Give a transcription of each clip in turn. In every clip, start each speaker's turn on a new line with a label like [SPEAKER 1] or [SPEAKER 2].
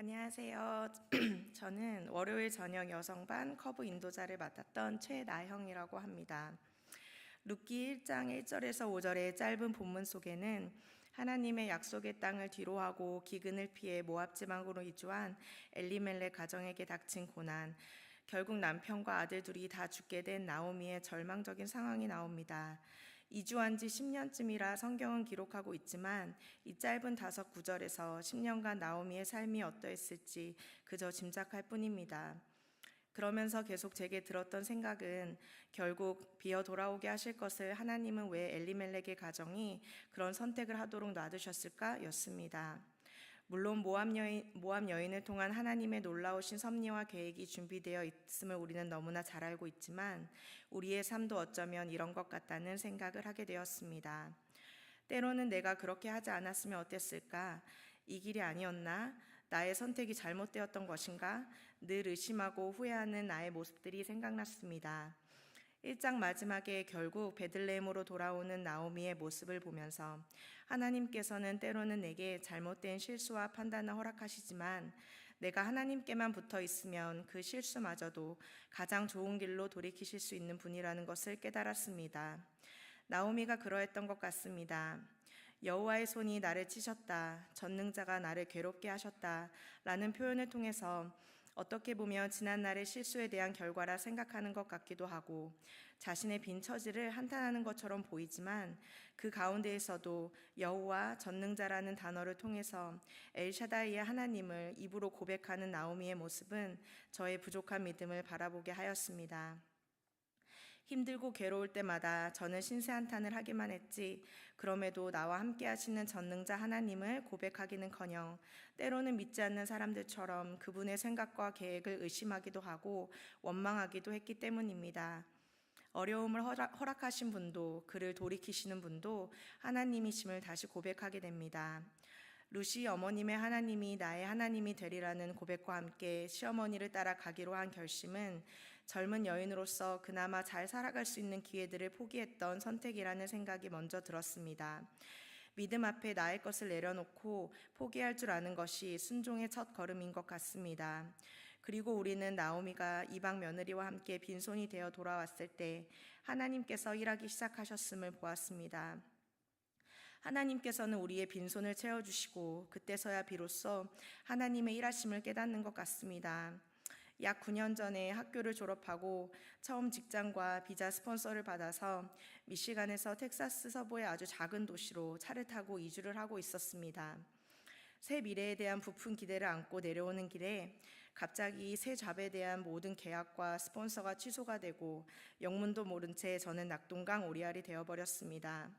[SPEAKER 1] 안녕하세요. 저는 월요일 저녁 여성반 커브 인도자를 맡았던 최나형이라고 합니다. 룻기 1장 1절에서 5절의 짧은 본문 속에는 하나님의 약속의 땅을 뒤로하고 기근을 피해 모압 지방으로 이주한 엘리멜렉 가정에게 닥친 고난, 결국 남편과 아들 둘이 다 죽게 된 나오미의 절망적인 상황이 나옵니다. 이주한 지 10년쯤이라 성경은 기록하고 있지만 이 짧은 5구절에서 10년간 나오미의 삶이 어떠했을지 그저 짐작할 뿐입니다. 그러면서 계속 제게 들었던 생각은 결국 비어 돌아오게 하실 것을 하나님은 왜 엘리멜렉의 가정이 그런 선택을 하도록 놔두셨을까 였습니다. 물론 모압 여인을 통한 하나님의 놀라우신 섭리와 계획이 준비되어 있음을 우리는 너무나 잘 알고 있지만 우리의 삶도 어쩌면 이런 것 같다는 생각을 하게 되었습니다. 때로는 내가 그렇게 하지 않았으면 어땠을까? 이 길이 아니었나? 나의 선택이 잘못되었던 것인가? 늘 의심하고 후회하는 나의 모습들이 생각났습니다. 1장 마지막에 결국 베들레헴으로 돌아오는 나오미의 모습을 보면서 하나님께서는 때로는 내게 잘못된 실수와 판단을 허락하시지만 내가 하나님께만 붙어 있으면 그 실수마저도 가장 좋은 길로 돌이키실 수 있는 분이라는 것을 깨달았습니다. 나오미가 그러했던 것 같습니다. 여호와의 손이 나를 치셨다, 전능자가 나를 괴롭게 하셨다 라는 표현을 통해서 어떻게 보면 지난날의 실수에 대한 결과라 생각하는 것 같기도 하고 자신의 빈 처지를 한탄하는 것처럼 보이지만 그 가운데에서도 여호와 전능자라는 단어를 통해서 엘샤다이의 하나님을 입으로 고백하는 나오미의 모습은 저의 부족한 믿음을 바라보게 하였습니다. 힘들고 괴로울 때마다 저는 신세 한탄을 하기만 했지 그럼에도 나와 함께 하시는 전능자 하나님을 고백하기는커녕 때로는 믿지 않는 사람들처럼 그분의 생각과 계획을 의심하기도 하고 원망하기도 했기 때문입니다. 어려움을 허락하신 분도 그를 돌이키시는 분도 하나님이심을 다시 고백하게 됩니다. 루시 어머님의 하나님이 나의 하나님이 되리라는 고백과 함께 시어머니를 따라 가기로 한 결심은 젊은 여인으로서 그나마 잘 살아갈 수 있는 기회들을 포기했던 선택이라는 생각이 먼저 들었습니다. 믿음 앞에 나의 것을 내려놓고 포기할 줄 아는 것이 순종의 첫 걸음인 것 같습니다. 그리고 우리는 나오미가 이방 며느리와 함께 빈손이 되어 돌아왔을 때 하나님께서 일하기 시작하셨음을 보았습니다. 하나님께서는 우리의 빈손을 채워주시고 그때서야 비로소 하나님의 일하심을 깨닫는 것 같습니다. 약 9년 전에 학교를 졸업하고 처음 직장과 비자 스폰서를 받아서 미시간에서 텍사스 서부의 아주 작은 도시로 차를 타고 이주를 하고 있었습니다. 새 미래에 대한 부푼 기대를 안고 내려오는 길에 갑자기 새 잡에 대한 모든 계약과 스폰서가 취소가 되고 영문도 모른 채 저는 낙동강 오리알이 되어버렸습니다.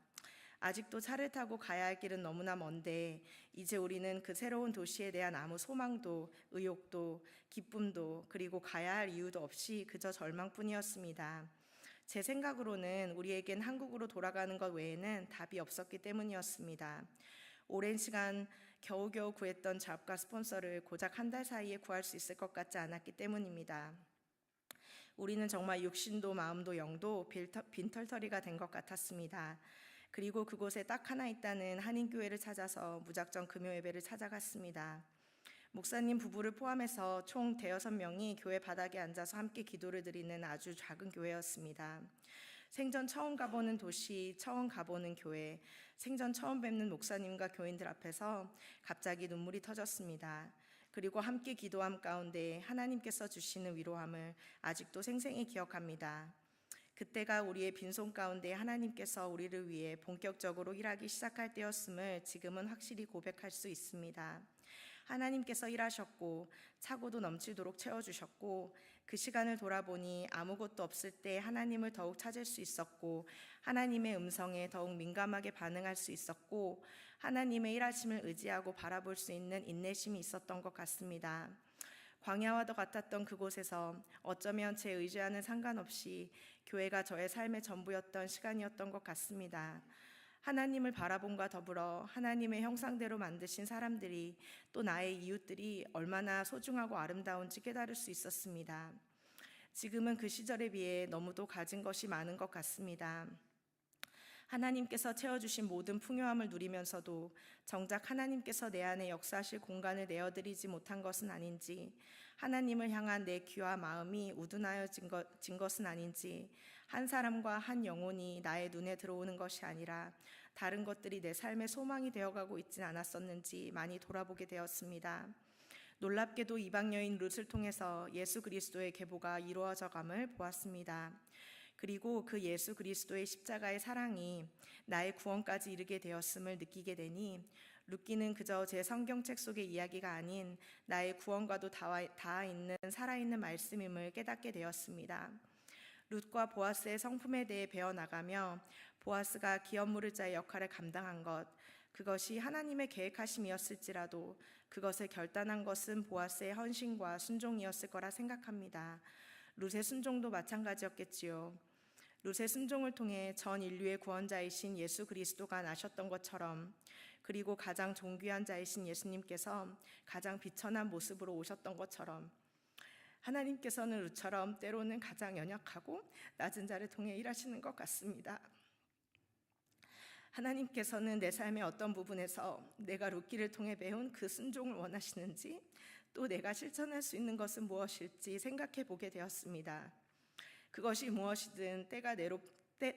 [SPEAKER 1] 아직도 차를 타고 가야 할 길은 너무나 먼데 이제 우리는 그 새로운 도시에 대한 아무 소망도 의욕도 기쁨도 그리고 가야 할 이유도 없이 그저 절망뿐이었습니다. 제 생각으로는 우리에겐 한국으로 돌아가는 것 외에는 답이 없었기 때문이었습니다. 오랜 시간 겨우겨우 구했던 잡과 스폰서를 고작 한 달 사이에 구할 수 있을 것 같지 않았기 때문입니다. 우리는 정말 육신도 마음도 영도 빈털터리가 된 것 같았습니다. 그리고 그곳에 딱 하나 있다는 한인교회를 찾아서 무작정 금요 예배를 찾아갔습니다. 목사님 부부를 포함해서 총 5명이 교회 바닥에 앉아서 함께 기도를 드리는 아주 작은 교회였습니다. 생전 처음 가보는 도시, 처음 가보는 교회, 생전 처음 뵙는 목사님과 교인들 앞에서 갑자기 눈물이 터졌습니다. 그리고 함께 기도함 가운데 하나님께서 주시는 위로함을 아직도 생생히 기억합니다. 그때가 우리의 빈손 가운데 하나님께서 우리를 위해 본격적으로 일하기 시작할 때였음을 지금은 확실히 고백할 수 있습니다. 하나님께서 일하셨고 차고도 넘치도록 채워주셨고 그 시간을 돌아보니 아무것도 없을 때 하나님을 더욱 찾을 수 있었고 하나님의 음성에 더욱 민감하게 반응할 수 있었고 하나님의 일하심을 의지하고 바라볼 수 있는 인내심이 있었던 것 같습니다. 광야와도 같았던 그곳에서 어쩌면 제 의지와는 상관없이 교회가 저의 삶의 전부였던 시간이었던 것 같습니다. 하나님을 바라본과 더불어 하나님의 형상대로 만드신 사람들이 또 나의 이웃들이 얼마나 소중하고 아름다운지 깨달을 수 있었습니다. 지금은 그 시절에 비해 너무도 가진 것이 많은 것 같습니다. 하나님께서 채워주신 모든 풍요함을 누리면서도 정작 하나님께서 내 안에 역사하실 공간을 내어드리지 못한 것은 아닌지, 하나님을 향한 내 귀와 마음이 우둔하여진 것은 아닌지, 한 사람과 한 영혼이 나의 눈에 들어오는 것이 아니라 다른 것들이 내 삶의 소망이 되어가고 있진 않았었는지 많이 돌아보게 되었습니다. 놀랍게도 이방 여인 룻을 통해서 예수 그리스도의 계보가 이루어져감을 보았습니다. 그리고 그 예수 그리스도의 십자가의 사랑이 나의 구원까지 이르게 되었음을 느끼게 되니 룻기는 그저 제 성경책 속의 이야기가 아닌 나의 구원과도 닿아 있는 살아있는 말씀임을 깨닫게 되었습니다. 룻과 보아스의 성품에 대해 배워나가며 보아스가 기업 물을 자의 역할을 감당한 것, 그것이 하나님의 계획하심이었을지라도 그것을 결단한 것은 보아스의 헌신과 순종이었을 거라 생각합니다. 룻의 순종도 마찬가지였겠지요. 룻의 순종을 통해 전 인류의 구원자이신 예수 그리스도가 나셨던 것처럼, 그리고 가장 존귀한 자이신 예수님께서 가장 비천한 모습으로 오셨던 것처럼, 하나님께서는 룻처럼 때로는 가장 연약하고 낮은 자를 통해 일하시는 것 같습니다. 하나님께서는 내 삶의 어떤 부분에서 내가 룻기를 통해 배운 그 순종을 원하시는지, 또 내가 실천할 수 있는 것은 무엇일지 생각해 보게 되었습니다. 그것이 무엇이든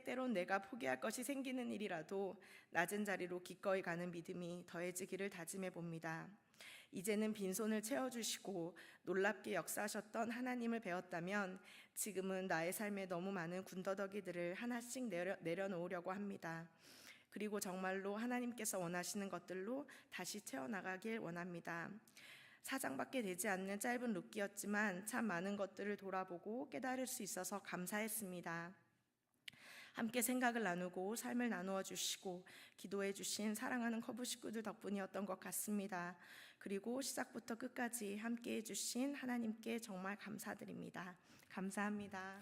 [SPEAKER 1] 때론 내가 포기할 것이 생기는 일이라도 낮은 자리로 기꺼이 가는 믿음이 더해지기를 다짐해 봅니다. 이제는 빈손을 채워주시고 놀랍게 역사하셨던 하나님을 배웠다면 지금은 나의 삶에 너무 많은 군더더기들을 하나씩 내려놓으려고 합니다. 그리고 정말로 하나님께서 원하시는 것들로 다시 채워나가길 원합니다. 사장밖에 되지 않는 짧은 룻기였지만 참 많은 것들을 돌아보고 깨달을 수 있어서 감사했습니다. 함께 생각을 나누고 삶을 나누어 주시고 기도해 주신 사랑하는 커브 식구들 덕분이었던 것 같습니다. 그리고 시작부터 끝까지 함께 해주신 하나님께 정말 감사드립니다. 감사합니다.